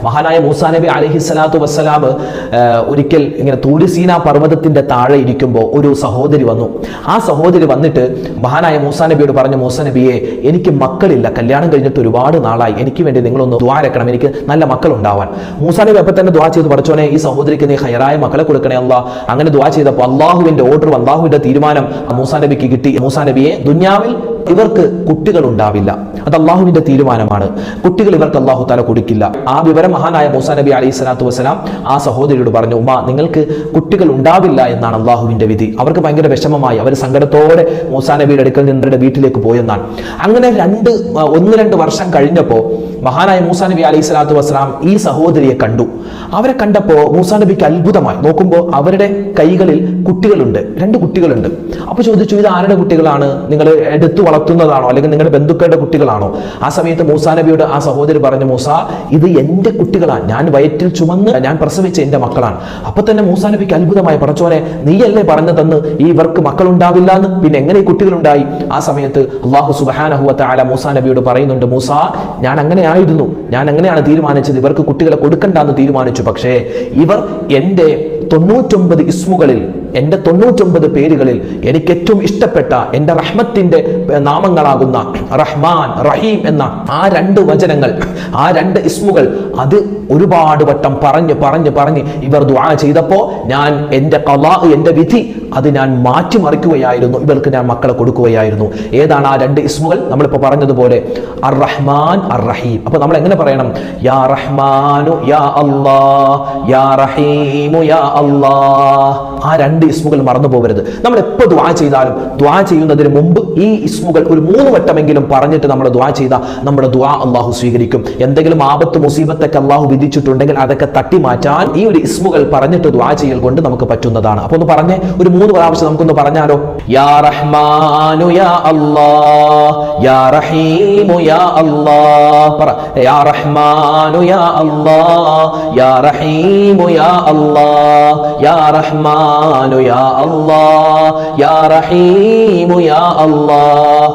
മഹാനായ മൂസാ നബി അലൈഹിസ്സലാത്തു വസ്സലാം ഒരിക്കൽ ഇങ്ങനെ തൂരി സീനാ പർവ്വതത്തിന്റെ താഴെ ഇരിക്കുമ്പോൾ ഒരു സഹോദരി വന്നു. ആ സഹോദരി വന്നിട്ട് മഹാനായ മൂസാ നബിയോട് പറഞ്ഞു, മൂസാ നബിയെ, എനിക്ക് മക്കളില്ല, കല്യാണം കഴിഞ്ഞിട്ട് ഒരുപാട് നാളായി, എനിക്ക് വേണ്ടി നിങ്ങളൊന്ന് ദുആ രക്കണം, എനിക്ക് നല്ല മക്കൾ ഉണ്ടാവാൻ. മൂസാ നബി അപ്പം തന്നെ ദുആ ചെയ്ത്, പഠിച്ചോനെ ഈ സഹോദരിക്ക് നീ ഹൈറായ മക്കളെ കൊടുക്കണേ അല്ലാഹ്. അങ്ങനെ ദുആ ചെയ്തപ്പോൾ അള്ളാഹുവിന്റെ ഓർഡർ, അള്ളാഹുവിന്റെ തീരുമാനം മൂസാ നബിക്ക് കിട്ടി. മൂസാ നബിയെ, ദുനിയാവിൽ ഇവർക്ക് കുട്ടികൾ ഉണ്ടാവില്ല, അത് അള്ളാഹുവിന്റെ തീരുമാനമാണ്, കുട്ടികൾ ഇവർക്ക് അള്ളാഹു തആല കൊടുക്കില്ല. ആ വിവരം മഹാനായ മൂസാ നബി അലൈഹി സ്വലാത്തു വസ്സലാം ആ സഹോദരിയോട് പറഞ്ഞു, ഉമ്മ, നിങ്ങൾക്ക് കുട്ടികൾ ഉണ്ടാവില്ല എന്നാണ് അള്ളാഹുവിന്റെ വിധി. അവർക്ക് ഭയങ്കര വിഷമമായി, അവർ സങ്കടത്തോടെ മൂസാ നബിയുടെ അടുക്കൽ നിങ്ങളുടെ വീട്ടിലേക്ക് പോയെന്നാണ്. അങ്ങനെ 1-2 വർഷം കഴിഞ്ഞപ്പോൾ മഹാനായ മൂസാ നബി അലൈഹി സ്വലാത്തു വസ്സലാം ഈ സഹോദരിയെ കണ്ടു. അവരെ കണ്ടപ്പോൾ മൂസാ നബിക്ക് അത്ഭുതമായി. നോക്കുമ്പോൾ അവരുടെ കൈകളിൽ കുട്ടികളുണ്ട്, 2 കുട്ടികളുണ്ട്. അപ്പൊ ചോദിച്ചു, ഇത് ആരുടെ കുട്ടികളാണ്? നിങ്ങൾ എടുത്തു വളർത്തുന്നതാണോ, അല്ലെങ്കിൽ നിങ്ങളുടെ ബന്ധുക്കളുടെ കുട്ടികളാണോ? ആ സമയത്ത് മൂസാ നബിയോട് ആ സഹോദരി പറഞ്ഞു, മൂസാ, ഇത് എന്റെ കുട്ടികളാണ്, ഞാൻ വയറ്റിൽ ചുമന്ന് ഞാൻ പ്രസവിച്ച എന്റെ മക്കളാണ്. അപ്പൊ തന്നെ മൂസാ നബിക്ക് അത്ഭുതമായി, പടച്ചോനെ, നീയല്ലേ പറഞ്ഞു തന്ന് ഇവർക്ക് മക്കളുണ്ടാവില്ല എന്ന്, പിന്നെ എങ്ങനെ ഈ കുട്ടികളുണ്ടായി? ആ സമയത്ത് അല്ലാഹു സുബ്ഹാനഹു വ തആല മൂസാ നബിയോട് പറയുന്നുണ്ട്, മൂസാ, ഞാൻ അങ്ങനെയാണ് തീരുമാനിച്ചത്, ഇവർക്ക് കുട്ടികളെ കൊടുക്കണ്ടെന്ന് തീരുമാനിച്ചു. പക്ഷേ ഇവർ എന്റെ 99 ഇസ്മുകളിൽ, എന്റെ 99 പേരുകളിൽ എനിക്ക് ഏറ്റവും ഇഷ്ടപ്പെട്ട എന്റെ റഹ്മത്തിന്റെ നാമങ്ങളാകുന്ന റഹ്മാൻ, റഹീം എന്ന ആ 2 വചനങ്ങൾ, ആ 2 ഇസ്മുകൾ, അത് ഒരുപാട് വട്ടം പറഞ്ഞ് ഇവർ ദുആ ചെയ്തപ്പോൾ ഞാൻ എന്റെ ഖളാ, എന്റെ വിധി, അത് ഞാൻ മാറ്റിമറിക്കുകയായിരുന്നു, ഇവർക്ക് ഞാൻ മക്കളെ കൊടുക്കുകയായിരുന്നു. ഏതാണ് ആ 2 ഇസ്മുകൾ? നമ്മളിപ്പോൾ പറഞ്ഞതുപോലെ അർ റഹ്മാൻ, അർ റഹീം. അപ്പൊ നമ്മൾ എങ്ങനെ പറയണം? യാ റഹ്മാനു യാ അല്ലാഹ്, യാ റഹീമു യാ അല്ലാഹ്. ആ 2 ഇസ്മുകൾ മറന്നു പോകരുത്. നമ്മൾ എപ്പോൾ ദുആ ചെയ്താലും ദുആ ചെയ്യുന്നതിന് മുമ്പ് ഈ ഇസ്മുകൾ ഒരു 3 വട്ടമെങ്കിലും പറഞ്ഞിട്ട് നമ്മൾ ദുആ ചെയ്താൽ നമ്മുടെ ദുആ അല്ലാഹു സ്വീകരിക്കും. എന്തെങ്കിലും ആപത്ത് മുസീബത്തൊക്കെ അല്ലാഹു വിധിച്ചിട്ടുണ്ടെങ്കിൽ അതൊക്കെ തട്ടി മാറ്റാൻ ഈ ഒരു ഇസ്മുകൾ പറഞ്ഞിട്ട് ദുആ ചെയ്യൽ കൊണ്ട് നമുക്ക് പറ്റുന്നതാണ്. അപ്പൊ ഒന്ന് പറഞ്ഞേ, ഒരു 3 പ്രാവശ്യം നമുക്കൊന്ന് പറഞ്ഞാലോ? യാ റഹ്മാനു യാ അല്ലാഹ്, യാ റഹീമു യാ അല്ലാഹ്. പറ, യാ റഹ്മാനു യാ അല്ലാഹ്, യാ റഹീമു യാ അല്ലാഹ്, യാ റഹ്മാനു യാ അല്ലാഹ്, യാ റഹീമു യാ അല്ലാഹ്.